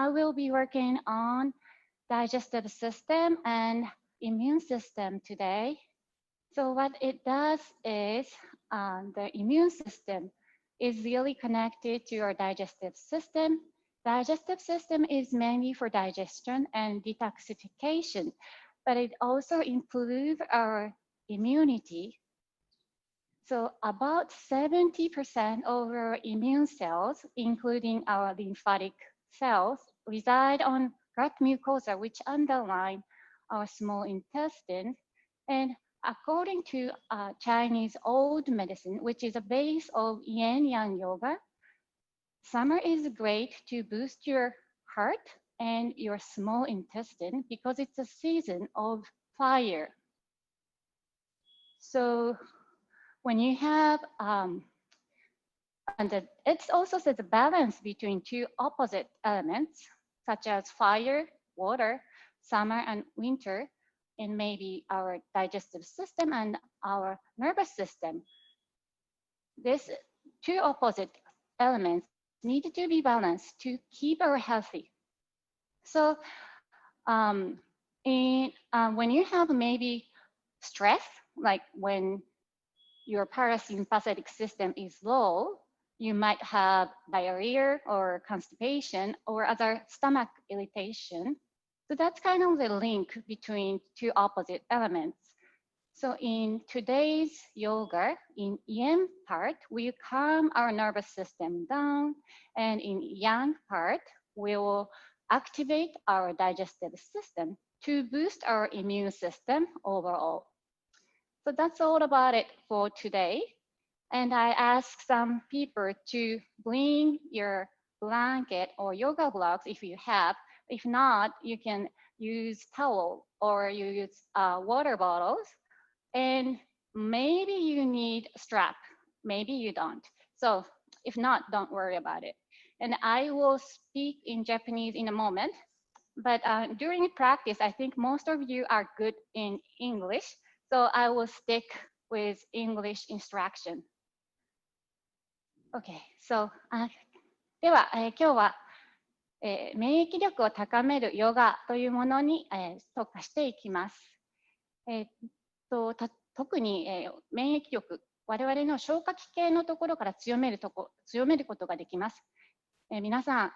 I will be working on digestive system and immune system today. So what it does is the immune system is really connected to your digestive system. Digestive system is mainly for digestion and detoxification, but it also improves our immunity. So about 70% of our immune cells, including our lymphatic cells, reside on gut mucosa, which underline our small intestine. And according to Chinese old medicine, which is a base of yin-yang yoga, summer is great to boost your heart and your small intestine because it's a season of fire. So when you have, and it also says a balance between two opposite elements, such as fire, water, summer and winter, and maybe our digestive system and our nervous system. These two opposite elements need to be balanced to keep our healthy. So when you have maybe stress, like when your parasympathetic system is low, you might have diarrhea or constipation or other stomach irritation. So that's kind of the link between two opposite elements. So in today's yoga, in yin part, we calm our nervous system down, and in yang part, we will activate our digestive system to boost our immune system overall. So that's all about it for today. And I ask some people to bring your blanket or yoga blocks if you have. If not, you can use towel or you use water bottles. And maybe you need a strap, maybe you don't. So if not, don't worry about it. And I will speak in Japanese in a moment. But during practice, I think most of you are good in English. So I will stick with English instruction. Okay, so では、今日は、免疫力を高めるヨガというものに、特化していきます。特に、免疫力、我々の消化器系のところから強めることができます。皆さん、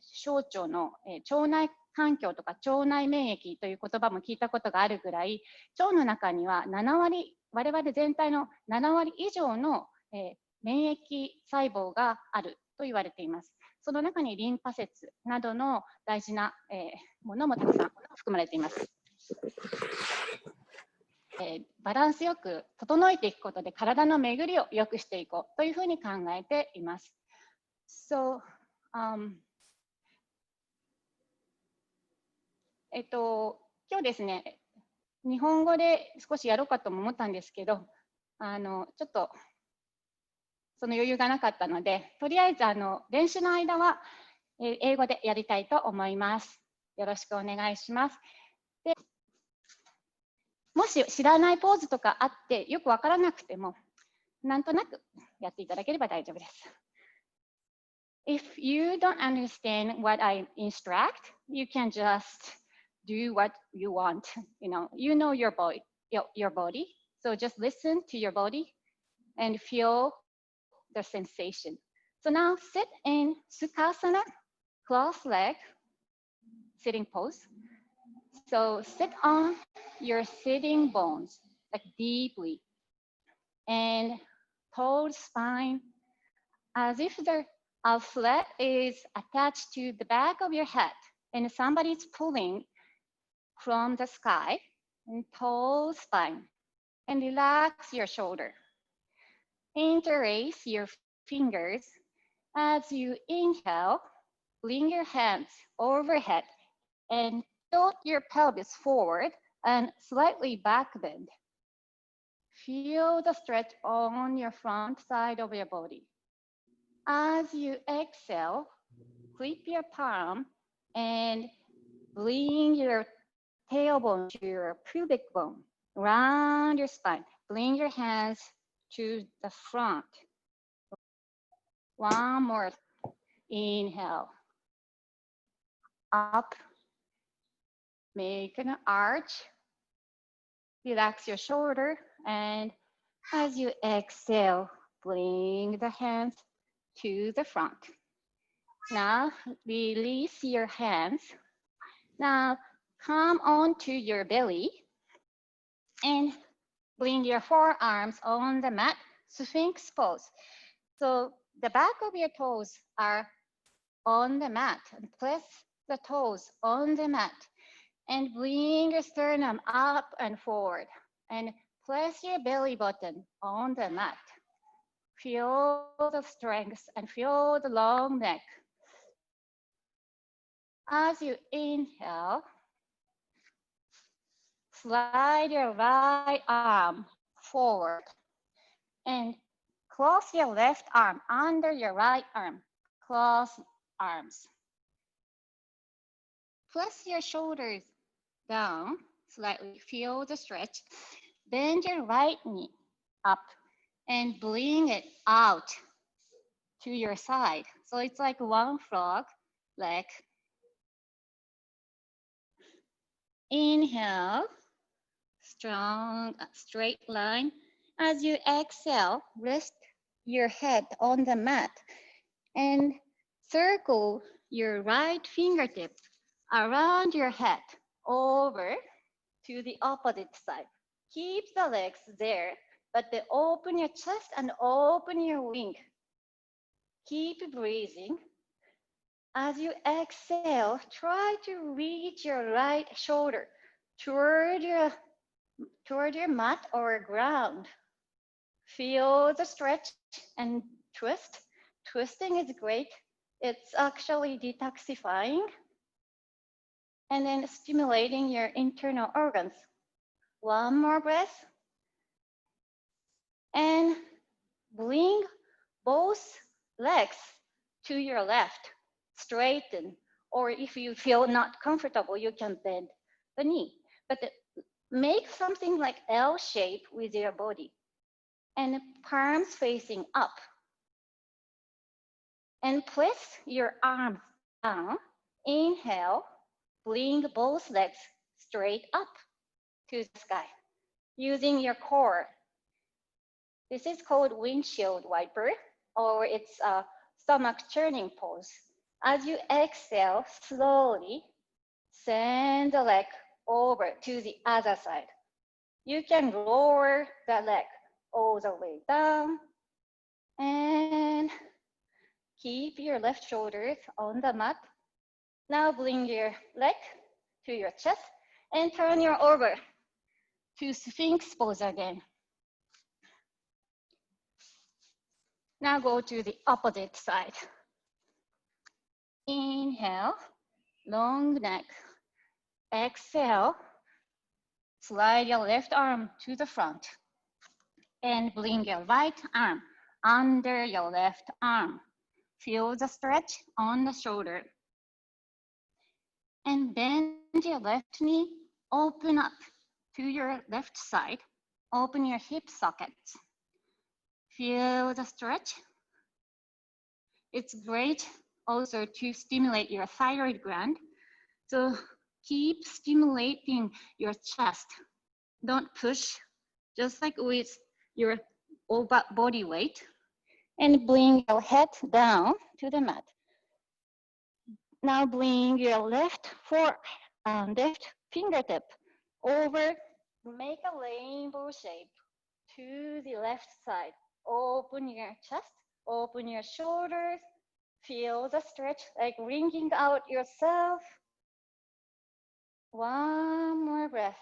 小腸の、腸内環境とか腸内免疫という言葉も聞いたことがあるぐらい、腸の中には7割、我々全体の7割以上の、免疫細胞があると言われています。その中にリンパ節などの大事な、ものもたくさん含まれています。バランスよく整えていくことで体の巡りを良くしていこうというふうに考えています。So, 今日ですね、日本語で少しやろうかとも思ったんですけど、ちょっとその余裕がなかったので、とりあえず練習の間は英語でやりたいと思います。よろしくお願いします。で、もし知らないポーズとかあってよくわからなくても、なんとなくやっていただければ大丈夫です。If you don't understand what I instruct, you can just do what you want. You know your body, so just listen to your body and feel the sensation. So now sit in Sukhasana, cross-leg, sitting pose. So sit on your sitting bones, like deeply, and hold spine as if the flat is attached to the back of your head and somebody's pulling from the sky, and tall spine, and relax your shoulder. Interlace your fingers. As you inhale, bring your hands overhead and tilt your pelvis forward and slightly back bend. Feel the stretch on your front side of your body. As you exhale, clip your palm and bring your tailbone to your pubic bone. Round your spine. Bring your hands to the front. One more. Inhale. up. Make an arch. Relax your shoulder. And as you exhale, bring the hands to the front. Now, release your hands. Now, come onto your belly and bring your forearms on the mat, Sphinx pose. So the back of your toes are on the mat, and press the toes on the mat, and bring your sternum up and forward, and press your belly button on the mat. Feel the strength and feel the long neck. As you inhale, slide your right arm forward and cross your left arm under your right arm. Cross arms. Press your shoulders down slightly. Feel the stretch. Bend your right knee up and bring it out to your side. So it's like one frog leg. Inhale, strong, straight line. As you exhale, rest your head on the mat and circle your right fingertip around your head over to the opposite side. Keep the legs there, but then open your chest and open your wing. Keep breathing. As you exhale, try to reach your right shoulder toward your mat or ground. Feel the stretch and twist. Twisting is great. It's actually detoxifying and then stimulating your internal organs. One more breath. And bring both legs to your left. Straighten. Or if you feel not comfortable, you can bend the knee. But make something like L shape with your body. And palms facing up. And place your arms down. Inhale. Bring both legs straight up to the sky using your core. This is called windshield wiper, or it's a stomach churning pose. As you exhale, slowly send the leg over to the other side. You can lower the leg all the way down and keep your left shoulder on the mat. Now bring your leg to your chest and turn your over to Sphinx pose again. Now go to the opposite side. Inhale, long neck. Exhale, slide your left arm to the front and bring your right arm under your left arm. Feel the stretch on the shoulder. And bend your left knee, open up to your left side. Open your hip sockets. Feel the stretch. It's great also to stimulate your thyroid gland. So keep stimulating your chest. Don't push, just like with your body weight. And bring your head down to the mat. Now bring your left fingertip over, make a rainbow shape to the left side. Open your chest, open your shoulders, feel the stretch, like wringing out yourself. One more breath.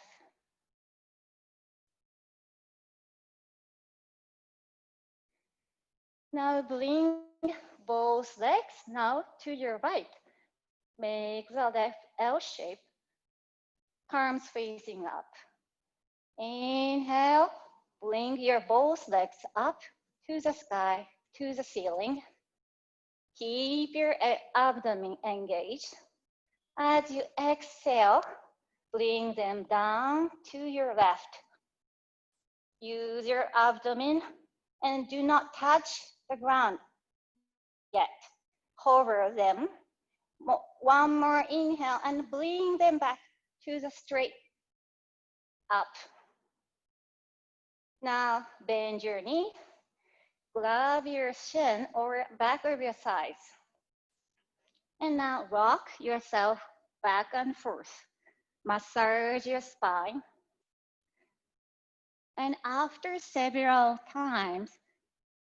Now bring both legs now to your right. Make the left L shape, palms facing up. Inhale, bring your both legs up to the sky, to the ceiling. Keep your abdomen engaged. As you exhale, bring them down to your left. Use your abdomen and do not touch the ground yet. Hover them one more inhale and bring them back to the straight up. Now bend your knee, grab your shin or back of your thighs. And now rock yourself back and forth. Massage your spine. And after several times,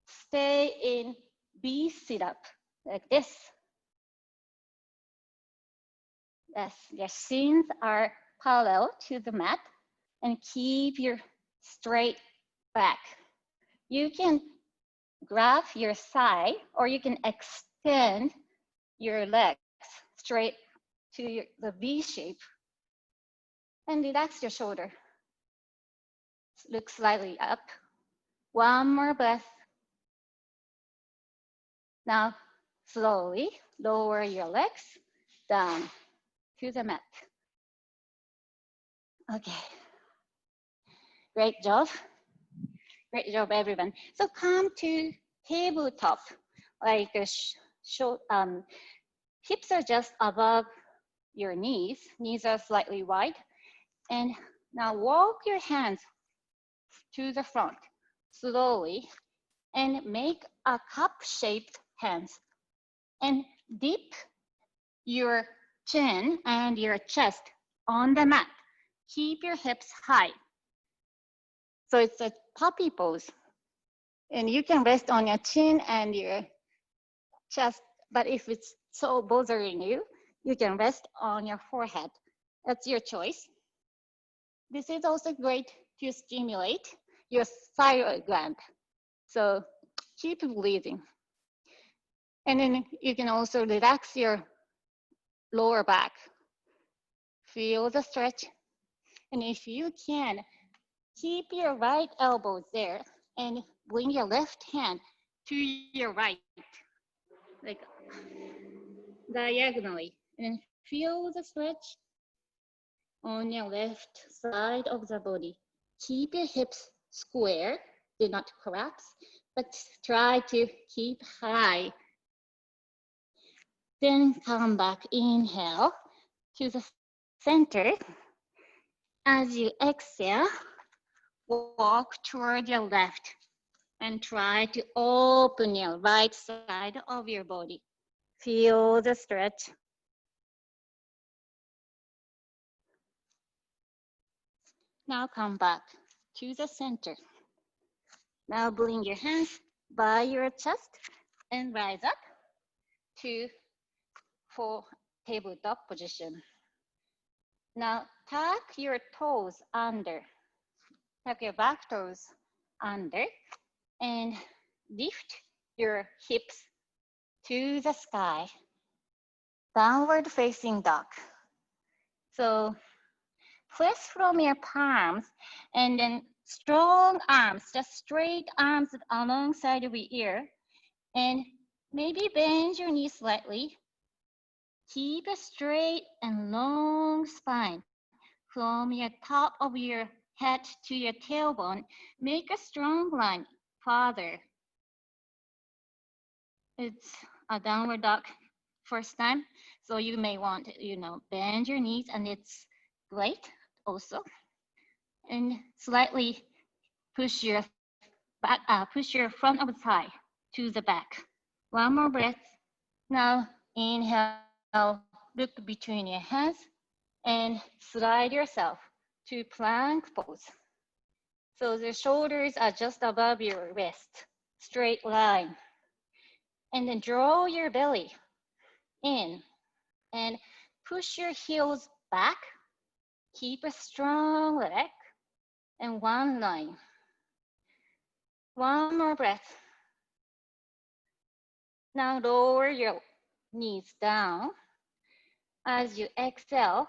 stay in B sit-up like this. Yes, your shins are parallel to the mat and keep your straight back. You can grab your thigh or you can extend your legs straight to the V shape and relax your shoulder. Look slightly up. One more breath. Now, slowly lower your legs down to the mat. Okay. Great job. Great job, everyone. So come to tabletop. Like hips are just above your knees. Knees are slightly wide. And now walk your hands to the front slowly and make a cup-shaped hands. And dip your chin and your chest on the mat. Keep your hips high. So it's a puppy pose. And you can rest on your chin and your chest, but if it's so bothering you, you can rest on your forehead. That's your choice. This is also great to stimulate your thyroid gland. So keep breathing. And then you can also relax your lower back. Feel the stretch. And if you can, keep your right elbow there and bring your left hand to your right, like diagonally. And feel the stretch on your left side of the body. Keep your hips square. Do not collapse, but try to keep high. Then come back, inhale to the center. As you exhale, walk toward your left and try to open your right side of your body. Feel the stretch. Now come back to the center. Now bring your hands by your chest and rise up to full tabletop position. Now tuck your toes under. Tuck your back toes under and lift your hips to the sky. Downward facing dog. So press from your palms and then strong arms, just straight arms alongside of your ear. And maybe bend your knees slightly. Keep a straight and long spine from your top of your head to your tailbone. Make a strong line farther. It's a downward dog first time, so you may want to, bend your knees, and it's great also. And slightly push your back, push your front of the thigh to the back. One more breath. Now inhale, look between your hands and slide yourself to plank pose. So the shoulders are just above your wrist, straight line. And then draw your belly in and push your heels back. Keep a strong leg and one line. One more breath. Now lower your knees down. As you exhale,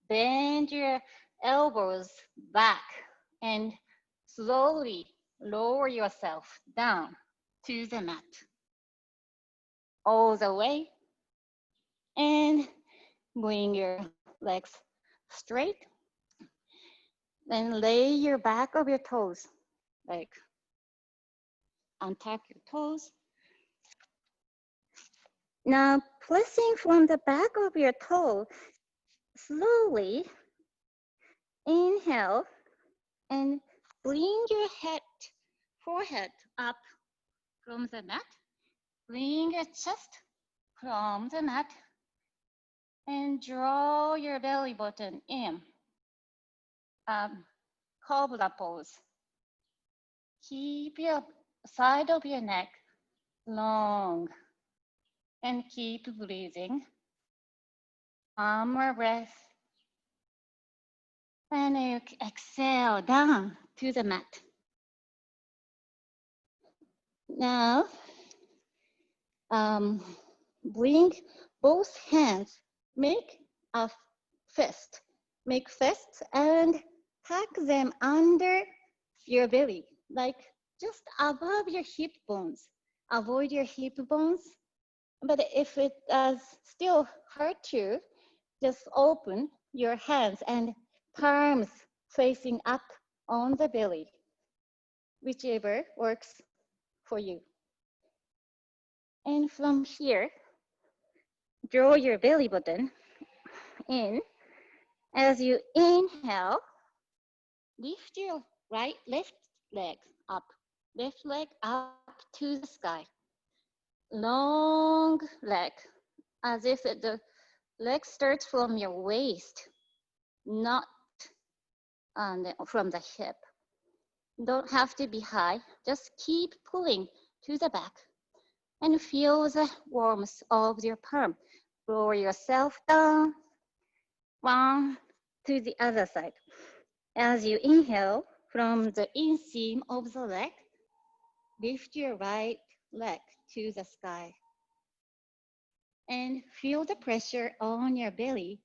bend your elbows back and slowly lower yourself down to the mat. All the way. And bring your legs straight. Then lay your back of your toes, like untuck your toes. Now pressing from the back of your toe, slowly inhale and bring your forehead up from the mat. Bring your chest from the mat and draw your belly button in. Cobra pose. Keep your side of your neck long and keep breathing. One more breath. And you exhale down to the mat. Now, bring both hands, make a fist. Make fists and tuck them under your belly, like just above your hip bones. Avoid your hip bones. But if it does still hurt you, just open your hands and palms facing up on the belly, whichever works for you. And from here, draw your belly button in. As you inhale, lift your left leg up to the sky. Long leg, as if the leg starts from your waist, not from the hip. Don't have to be high, just keep pulling to the back and feel the warmth of your palm. Lower yourself down, one to the other side. As you inhale from the inseam of the leg, lift your right leg to the sky and feel the pressure on your belly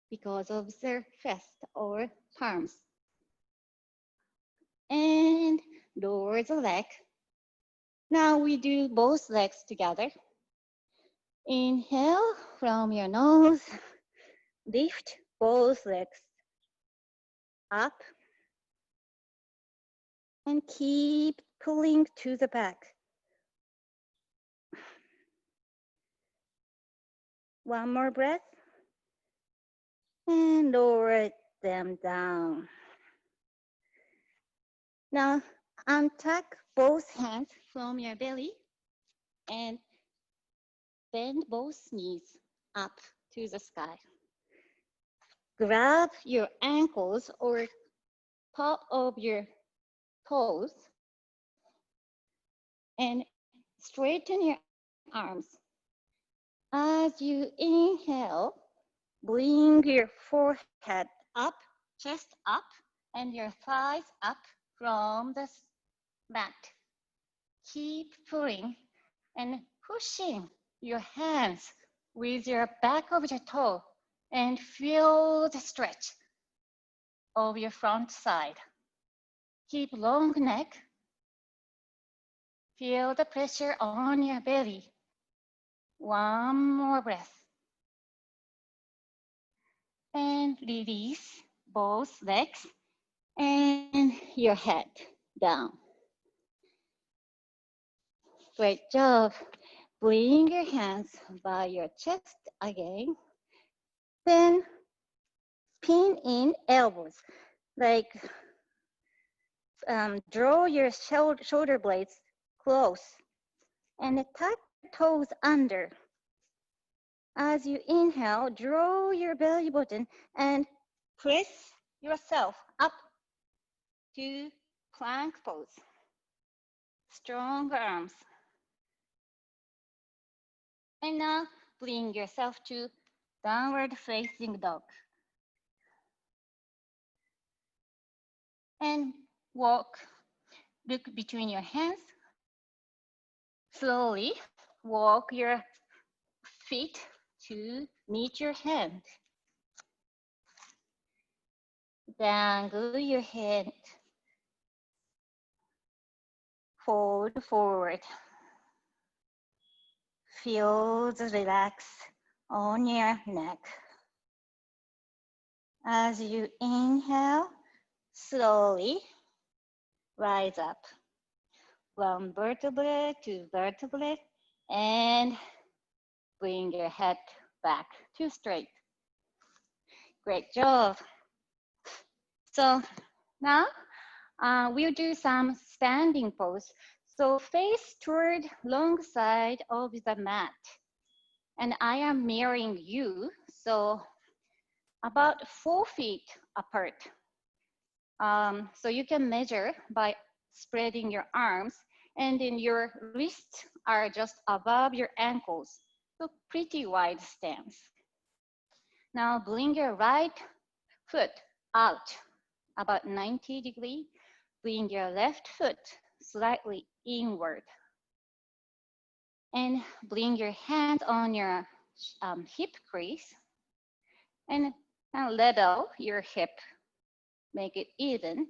because of the fist or palms. And lower the leg. Now we do both legs together. Inhale from your nose, lift both legs up and keep pulling to the back. One more breath and lower them down. Now untuck both hands from your belly and bend both knees up to the sky. Grab your ankles or top of your toes and straighten your arms. As you inhale, bring your forehead up, chest up, and your thighs up from the mat. Keep pulling and pushing your hands with your back of your toe and feel the stretch of your front side. Keep long neck. Feel the pressure on your belly. One more breath. And release both legs and your head down. Great job. Bring your hands by your chest again. Then pin in elbows. Like draw your shoulder blades close and tuck toes under. As you inhale, draw your belly button and press yourself up to plank pose. Strong arms. And now bring yourself to downward facing dog. And walk, look between your hands. Slowly walk your feet to meet your hand. Dangle your head. Fold forward. Feel the relax on your neck. As you inhale, slowly rise up. One vertebrae, two vertebrae, and Bring your head back to straight. Great job. So now we'll do some standing pose. So face toward long side of the mat. And I am mirroring you, so about 4 feet apart. So you can measure by spreading your arms, and then your wrists are just above your ankles. So pretty wide stance. Now bring your right foot out about 90 degrees. Bring your left foot slightly inward. And bring your hand on your hip crease and level your hip. Make it even.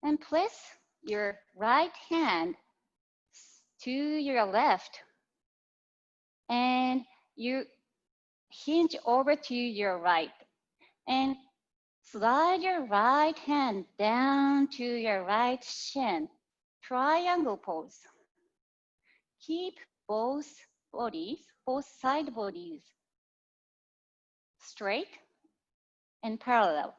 And place your right hand to your left. And you hinge over to your right. And slide your right hand down to your right shin. Triangle pose. Keep both side bodies straight and parallel.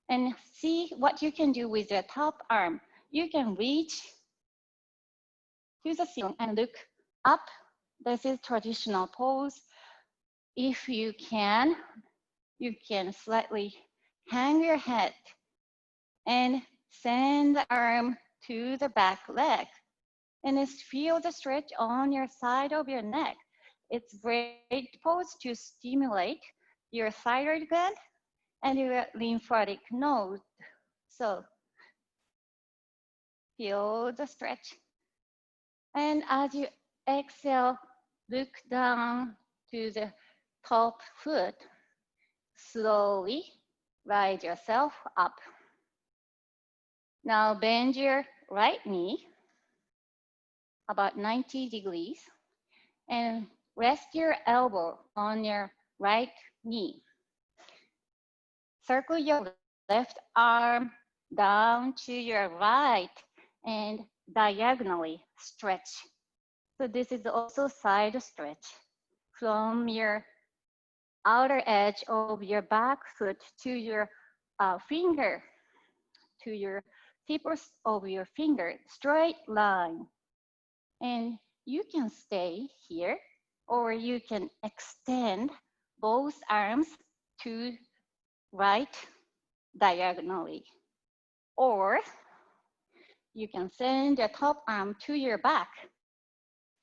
And see what you can do with your top arm. You can reach to the ceiling and look up. This is traditional pose. If you can slightly hang your head and send the arm to the back leg. And feel the stretch on your side of your neck. It's great pose to stimulate your thyroid gland and your lymphatic node. So feel the stretch. And as you exhale, look down to the top foot. Slowly rise yourself up. Now bend your right knee about 90 degrees and rest your elbow on your right knee. Circle your left arm down to your right and diagonally stretch. So this is also side stretch from your outer edge of your back foot to your finger, to your tips of your finger, straight line. And you can stay here, or you can extend both arms to right diagonally. Or you can send your top arm to your back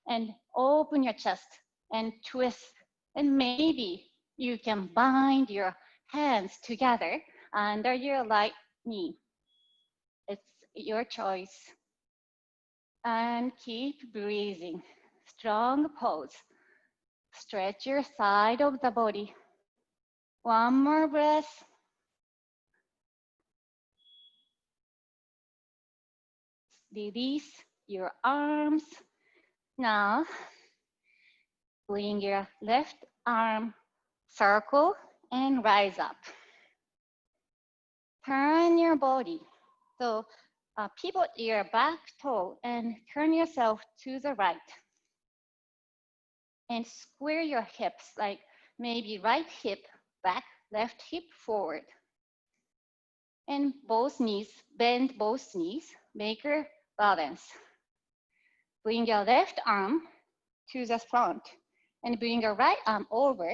and open your chest and twist. And maybe you can bind your hands together under your right knee. It's your choice. And keep breathing. Strong pose. Stretch your side of the body. One more breath. Release your arms. Now, bring your left arm, circle, and rise up. Turn your body. So pivot your back toe and turn yourself to the right. And square your hips, like maybe right hip back, left hip forward. And both knees, bend both knees, make a balance. Bring your left arm to the front and bring your right arm over.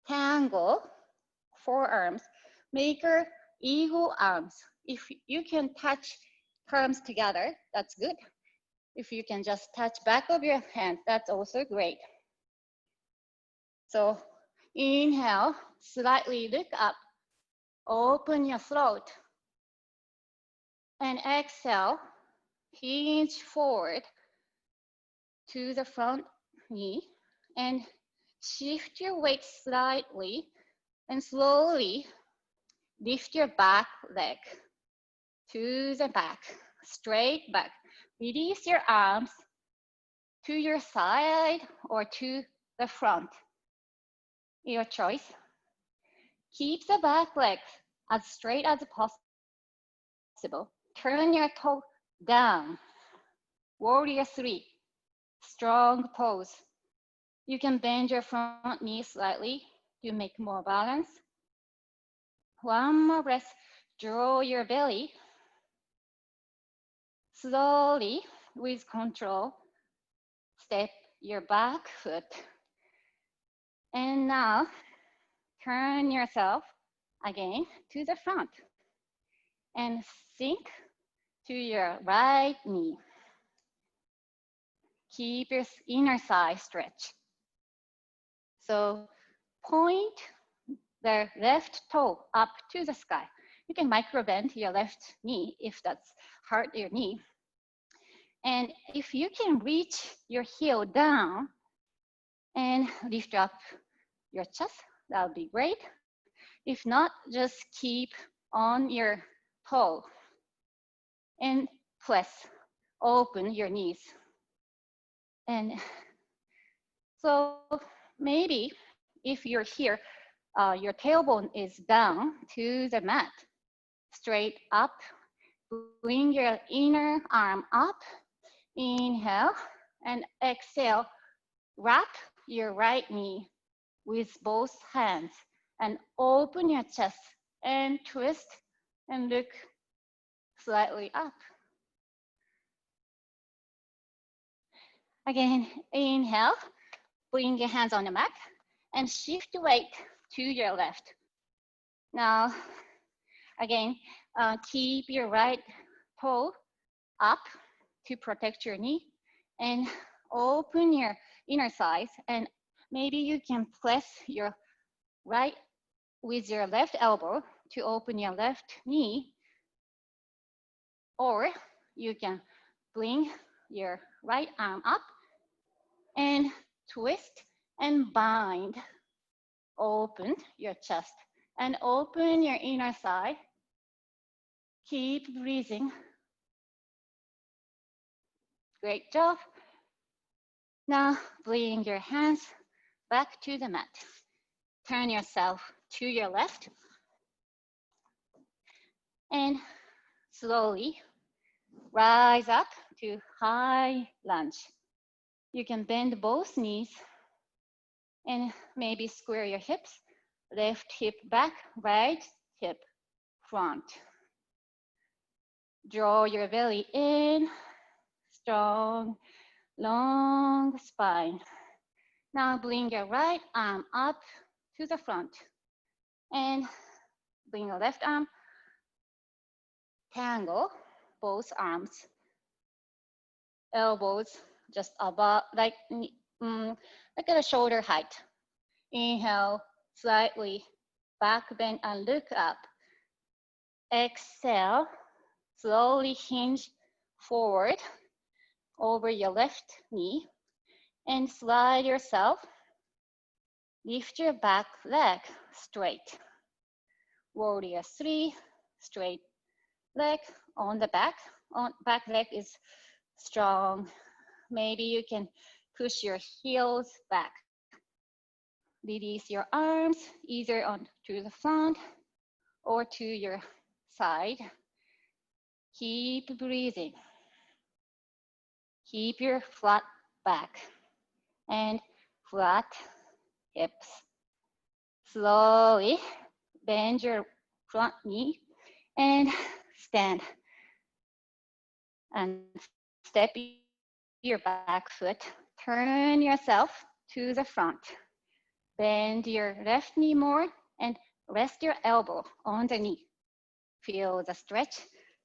Tangle forearms, make a eagle arms. If you can touch palms together, that's good. If you can just touch back of your hand, that's also great. So inhale, slightly look up, open your throat. And exhale, hinge forward to the front knee and shift your weight slightly and slowly lift your back leg to the back, straight back. Release your arms to your side or to the front. Your choice. Keep the back leg as straight as possible. Turn your toe down. Warrior 3. Strong pose. You can bend your front knee slightly to make more balance. One more breath. Draw your belly. Slowly, with control, step your back foot. And now, turn yourself again to the front and sink to your right knee. Keep your inner thigh stretch. So point the left toe up to the sky. You can micro bend your left knee if that's hurt your knee. And if you can reach your heel down and lift up your chest, that would be great. If not, just keep on your toe and press, open your knees. And so maybe if you're here, your tailbone is down to the mat, straight up, bring your inner arm up, inhale, and exhale, wrap your right knee with both hands and open your chest and twist and look slightly up. Again, inhale, bring your hands on the mat and shift the weight to your left. Now, again, keep your right toe up to protect your knee and open your inner thighs, and maybe you can press your right with your left elbow to open your left knee, or you can bring your right arm up and twist and bind. Open your chest and open your inner thigh. Keep breathing. Great job. Now bring your hands back to the mat. Turn yourself to your left and slowly rise up to high lunge. You can bend both knees and maybe square your hips. Left hip back, right hip front. Draw your belly in, strong, long spine. Now bring your right arm up to the front and bring your left arm, tangle both arms, elbows just above, like at a shoulder height. Inhale, slightly back bend and look up. Exhale, slowly hinge forward over your left knee and slide yourself. Lift your back leg straight. Warrior 3, straight leg on the back. Back leg is strong. Maybe you can push your heels back. Release your arms either on to the front or to your side. Keep breathing. Keep your flat back and flat hips. Slowly bend your front knee and stand. And step your back foot. Turn yourself to the front. Bend your left knee more and rest your elbow on the knee. Feel the stretch.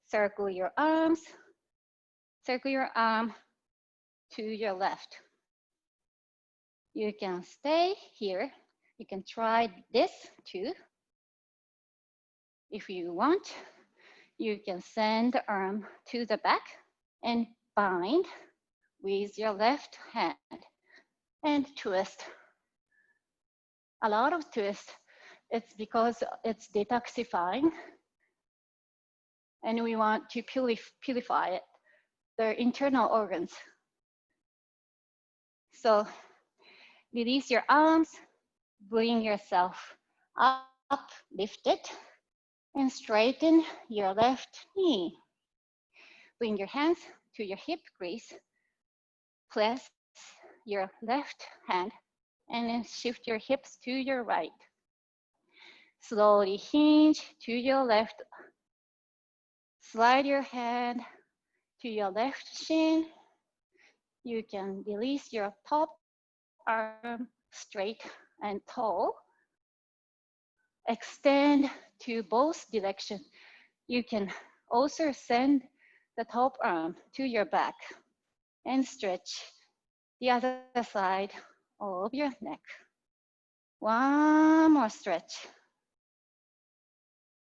Circle your arms. Circle your arm to your left. You can stay here. You can try this too. If you want, you can send the arm to the back and bind with your left hand and twist. A lot of twist, it's because it's detoxifying and we want to purify it, the internal organs. So release your arms, bring yourself up, lift it, and straighten your left knee. Bring your hands to your hip crease. Press your left hand And then shift your hips to your right. Slowly hinge to your left. Slide your head to your left shin. You can release your top arm straight and tall. Extend to both directions. You can also send the top arm to your back and stretch the other side of your neck. One more stretch.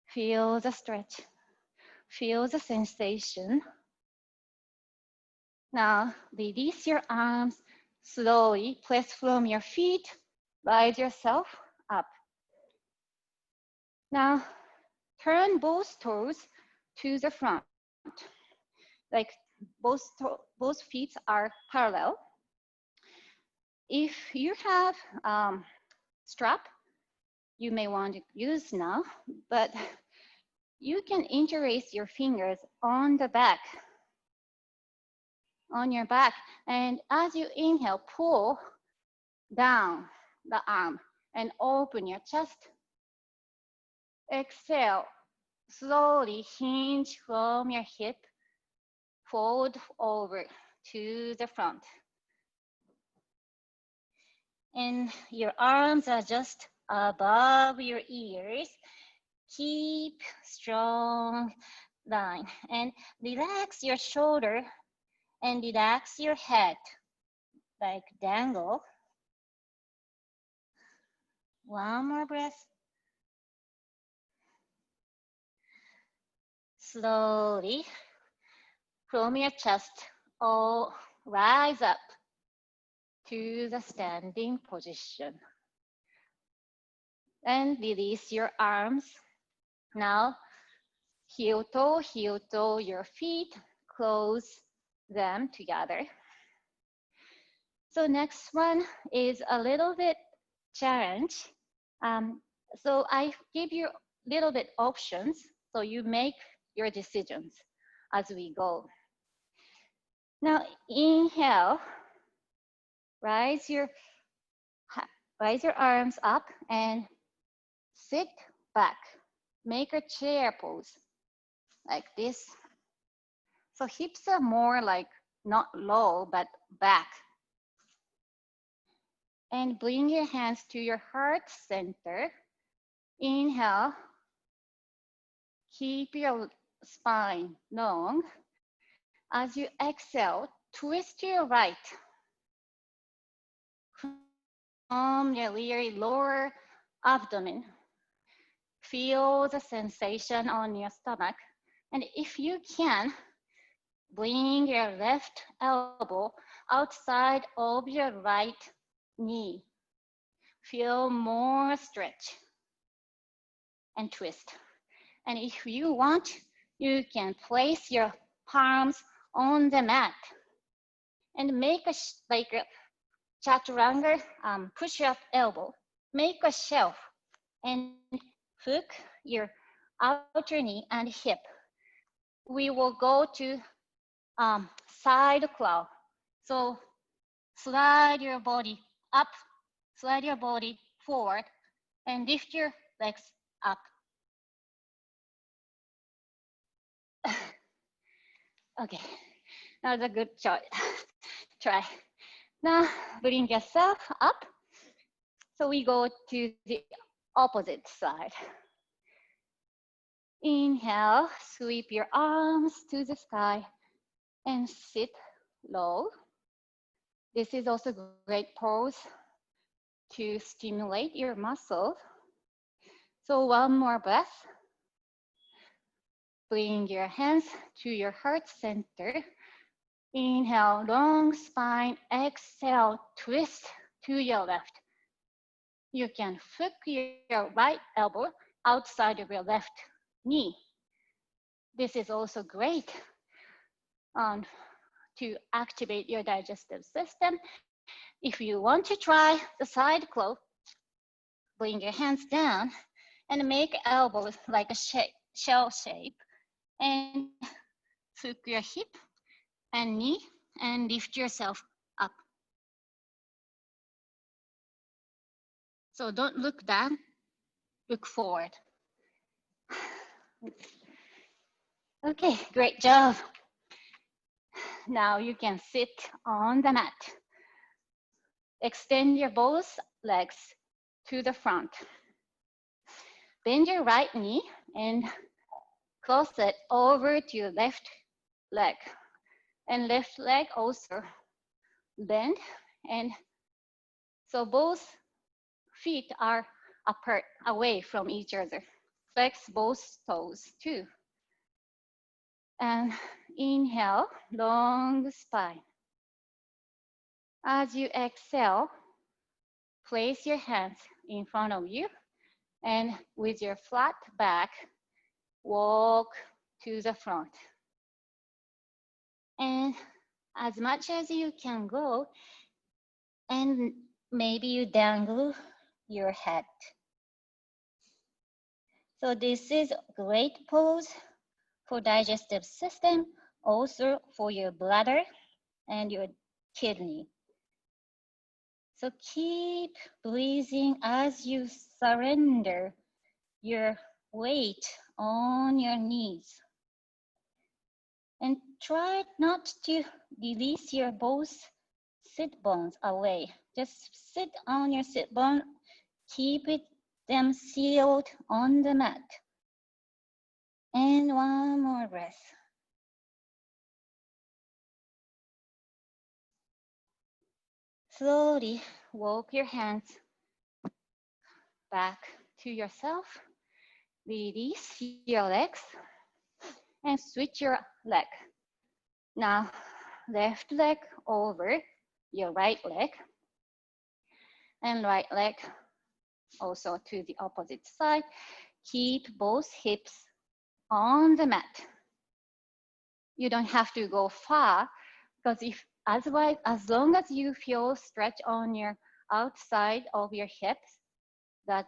Feel the stretch. Feel the sensation. Now, release your arms slowly. Press from your feet. Rise yourself up. Now, turn both toes to the front. Like both feet are parallel. If you have strap, you may want to use now, but you can interlace your fingers on the back, on your back. And as you inhale, pull down the arm and open your chest. Exhale, slowly hinge from your hip, fold over to the front. And your arms are just above your ears. Keep strong line and relax your shoulder and relax your head, like dangle. One more breath. Slowly from your chest, all rise up to the standing position. And release your arms. Now, heel toe, your feet, close them together. So next one is a little bit challenge. So I give you a little bit options, so you make your decisions as we go. Now inhale, rise your arms up and sit back. Make a chair pose like this. So hips are more like not low, but back. And bring your hands to your heart center. Inhale. Keep your spine long. As you exhale, twist to your right. From your really lower abdomen. Feel the sensation on your stomach. And if you can, bring your left elbow outside of your right knee. Feel more stretch and twist. And if you want, you can place your palms on the mat and make a like a chaturanga push-up elbow. Make a shelf and hook your outer knee and hip. We will go to side claw. So slide your body up, slide your body forward, and lift your legs up. Okay, that was a good try. Now bring yourself up. So we go to the opposite side. Inhale, sweep your arms to the sky and sit low. This is also a great pose to stimulate your muscle. So one more breath. Bring your hands to your heart center. Inhale, long spine. Exhale, twist to your left. You can hook your right elbow outside of your left knee. This is also great to activate your digestive system. If you want to try the side claw, bring your hands down and make elbows like a shell shape and hook your hip and knee and lift yourself up. So don't look down, look forward. Okay, great job. Now you can sit on the mat. Extend your both legs to the front. Bend your right knee and cross it over to your left leg. And left leg also bend. And so both feet are apart, away from each other. Flex both toes too. And inhale, long spine. As you exhale, place your hands in front of you, and with your flat back, walk to the front. And as much as you can go, and maybe you dangle your head. So this is a great pose for digestive system, also for your bladder and your kidney. So keep breathing as you surrender your weight on your knees. And try not to release your both sit bones away. Just sit on your sit bone, keep them sealed on the mat. And one more breath. Slowly walk your hands back to yourself. Release your legs and switch your leg. Now, left leg over your right leg, and right leg also to the opposite side. Keep both hips on the mat. You don't have to go far, because as long as you feel stretch on your outside of your hips, that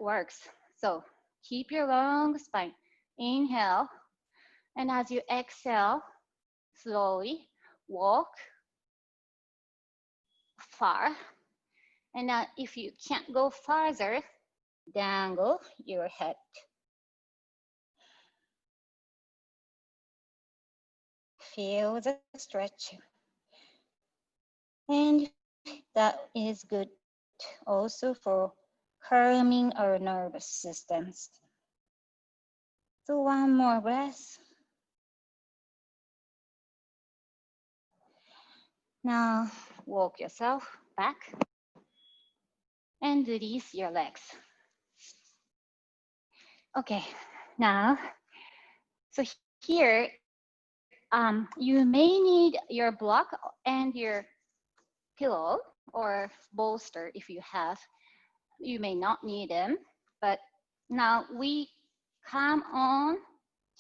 works. So keep your long spine. Inhale, and as you exhale, slowly walk far. And now if you can't go farther, dangle your head. Feel the stretch. And that is good also for calming our nervous systems. So one more breath. Now walk yourself back and release your legs. Okay, now, so here, you may need your block and your pillow or bolster if you have. You may not need them, but now we come on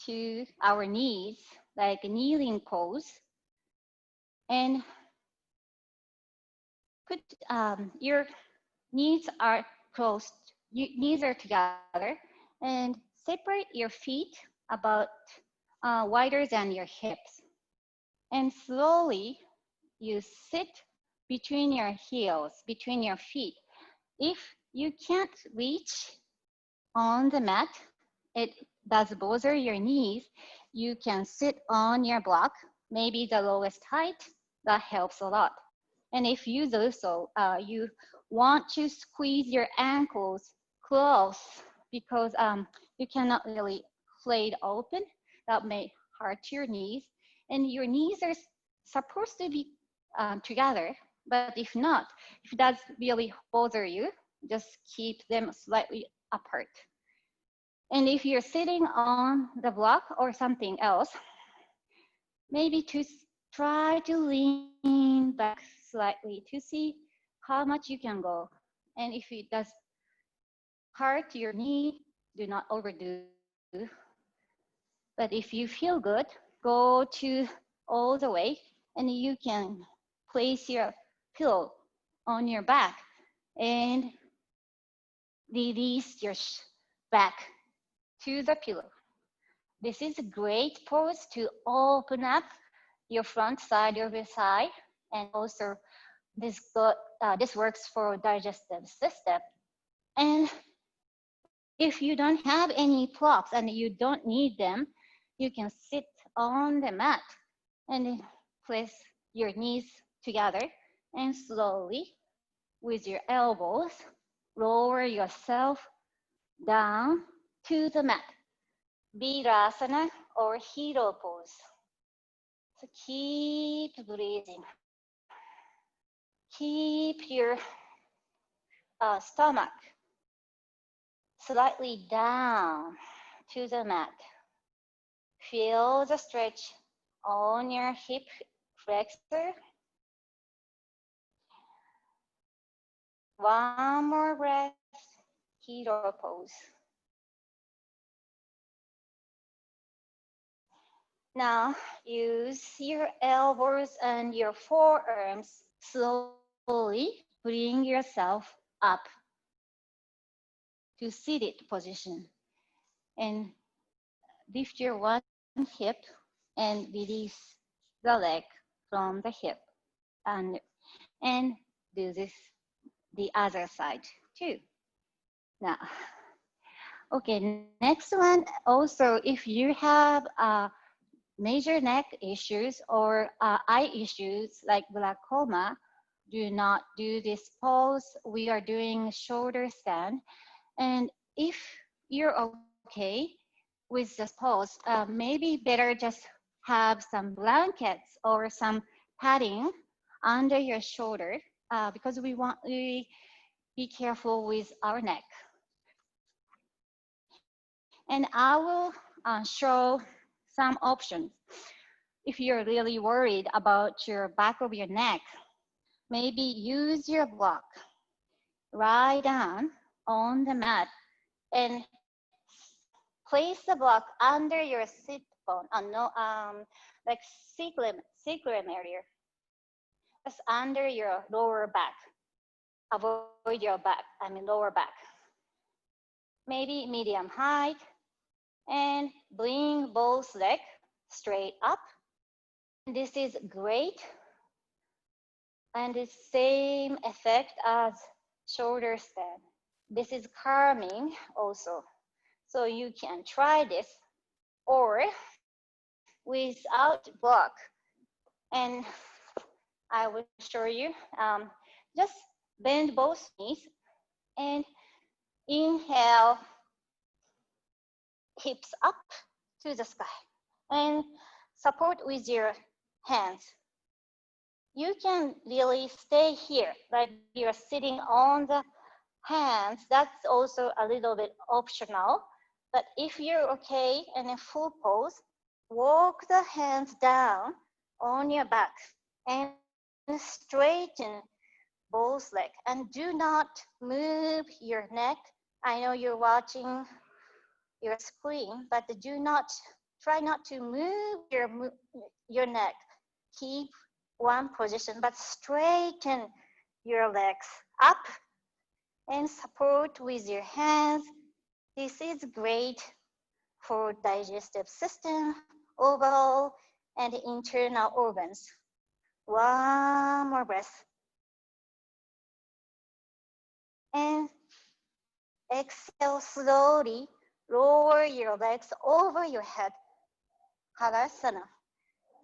to our knees, like a kneeling pose, and put your knees are closed, knees are together, and separate your feet about wider than your hips. And slowly you sit between your heels, between your feet. If you can't reach on the mat, it does bother your knees, you can sit on your block, maybe the lowest height, that helps a lot. And if you do so, you want to squeeze your ankles close, because you cannot really flayed open, that may hurt your knees. And your knees are supposed to be together, but if not, if it does really bother you, just keep them slightly apart. And if you're sitting on the block or something else, maybe to try to lean back slightly to see how much you can go. And if it does hurt your knee, do not overdo. But if you feel good, go to all the way, and you can place your pillow on your back and release your back to the pillow. This is a great pose to open up your front side of your thigh, and also this works for digestive system. And if you don't have any blocks and you don't need them, you can sit on the mat and then place your knees together and slowly with your elbows, lower yourself down to the mat. Virasana or hero pose. So keep breathing. Keep your stomach slightly down to the mat. Feel the stretch on your hip flexor. One more breath, hero pose. Now use your elbows and your forearms. Slowly bring yourself up to seated position and lift your one hip and release the leg from the hip and do this the other side too. Now, okay, next one. Also, if you have major neck issues or eye issues like glaucoma, do not do this pose. We are doing shoulder stand. And if you're okay with this pose, maybe better just have some blankets or some padding under your shoulder because we want to be careful with our neck. And I will show some options. If you're really worried about your back of your neck, maybe use your block. Lie down on the mat and place the block under your sit bone, like sacrum area, just under your lower back. Avoid your lower back. Maybe medium height, and bring both legs straight up. This is great, and the same effect as shoulder stand. This is calming also. So you can try this or without block. And I will show you. Just bend both knees and inhale, hips up to the sky. And support with your hands. You can really stay here, like you're sitting on the hands. That's also a little bit optional. But if you're okay in a full pose, walk the hands down on your back and straighten both legs. And do not move your neck. I know you're watching your screen, but try not to move your neck. Keep one position, but straighten your legs up and support with your hands. This is great for digestive system, overall, and internal organs. One more breath. And exhale slowly, lower your legs over your head, Halasana.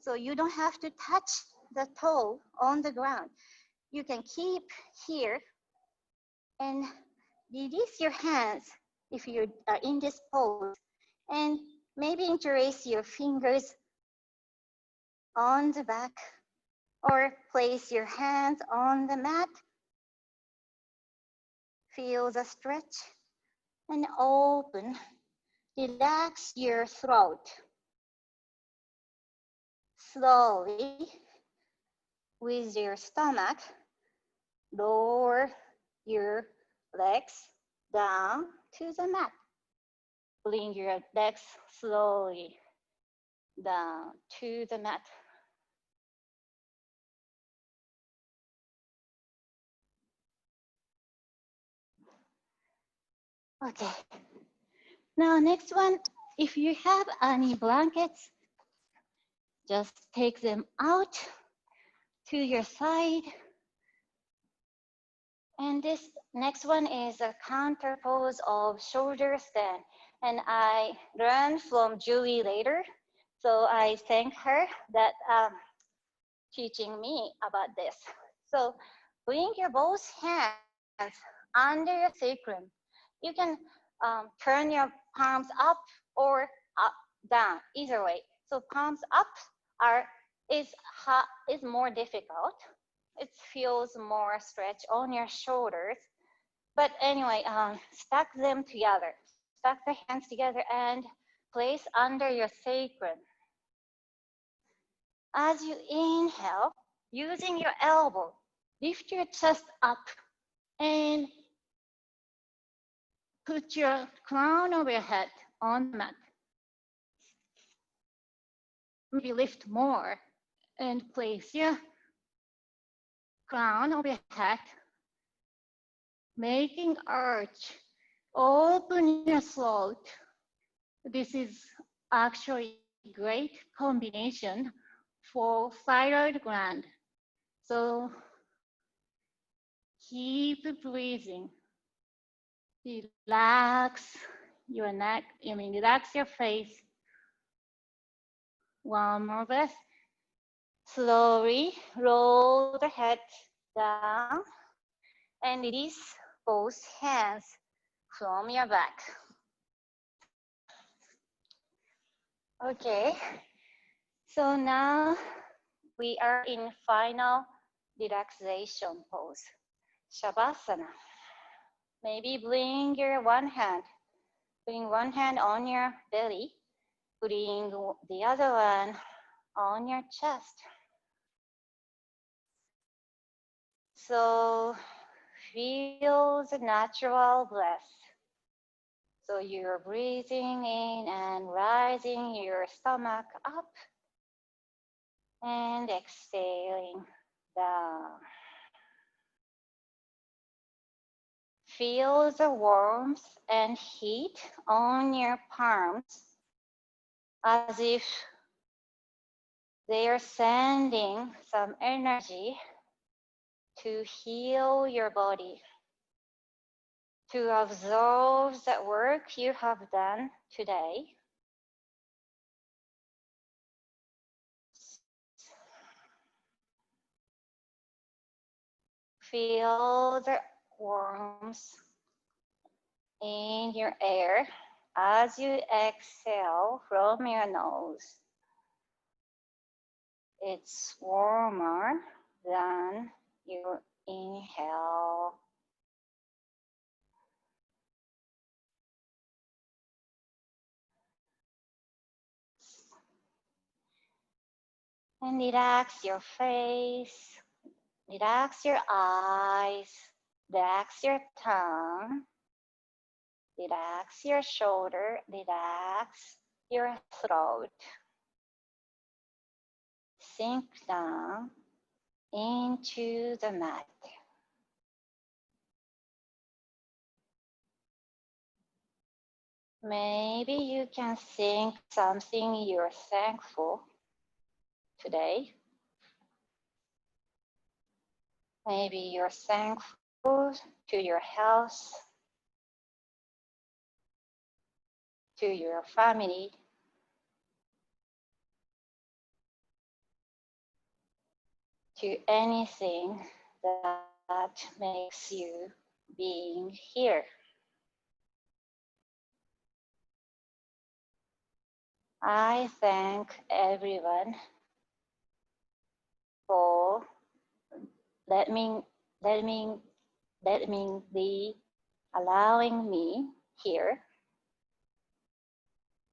So you don't have to touch the toe on the ground. You can keep here and release your hands if you are in this pose, and maybe interlace your fingers on the back or place your hands on the mat. Feel the stretch and open. Relax your throat. Slowly, with your stomach, lower your legs down to the mat. Bring your legs slowly down to the mat. Okay. Now, next one, if you have any blankets, just take them out to your side And this next one is a counter pose of shoulder stand. And I learned from Julie later. So I thank her that teaching me about this. So bring your both hands under your sacrum. You can turn your palms up or up, down, either way. So palms up is more difficult. It feels more stretch on your shoulders. But anyway, stack them together. Stack the hands together and place under your sacrum. As you inhale, using your elbow, lift your chest up and put your crown of your head on the mat. Maybe lift more and place your crown of your head, making arch. Open your throat. This is actually a great combination for thyroid gland. So keep breathing. Relax your neck, relax your face. One more breath. Slowly roll the head down and release both hands from your back. Okay, so now we are in final relaxation pose, Shavasana. Maybe bring one hand on your belly, bring the other one on your chest. So feel the natural breath. So you're breathing in and rising your stomach up and exhaling down. Feel the warmth and heat on your palms as if they are sending some energy to heal your body, to absorb the work you have done today. Feel the warmth in your air as you exhale from your nose. It's warmer than you inhale. And relax your face, relax your eyes, relax your tongue, relax your shoulder, relax your throat. Sink down into the mat. Maybe you can think something you're thankful today. Maybe you're thankful to your health, to your family, to anything that makes you being here. I thank everyone for let me be allowing me here.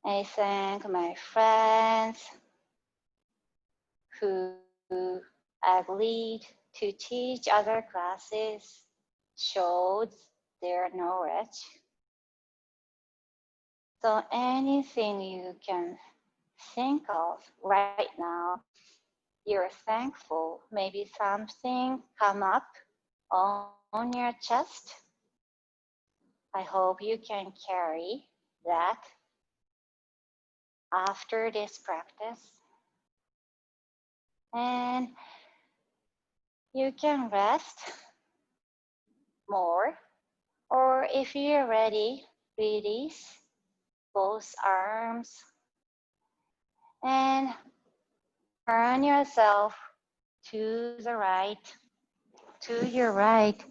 I thank my friends who agreed to teach other classes, showed their knowledge. So anything you can think of right now, you're thankful. Maybe something come up on your chest. I hope you can carry that after this practice. And you can rest more. Or if you're ready, release both arms and turn yourself to the right, to your right,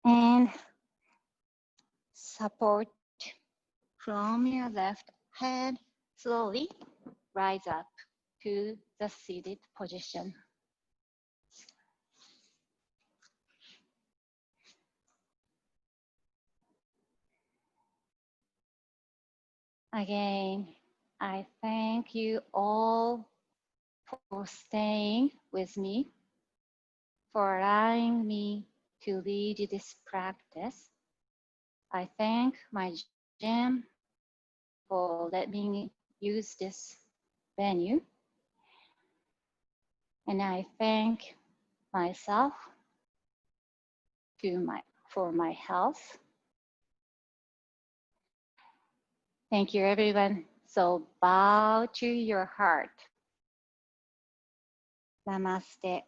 and support from your left head. Slowly rise up to the seated position. Again, I thank you all for staying with me, for allowing me to lead this practice. I thank my gym for letting me use this venue. And I thank myself for my health. Thank you, everyone. So bow to your heart. Namaste.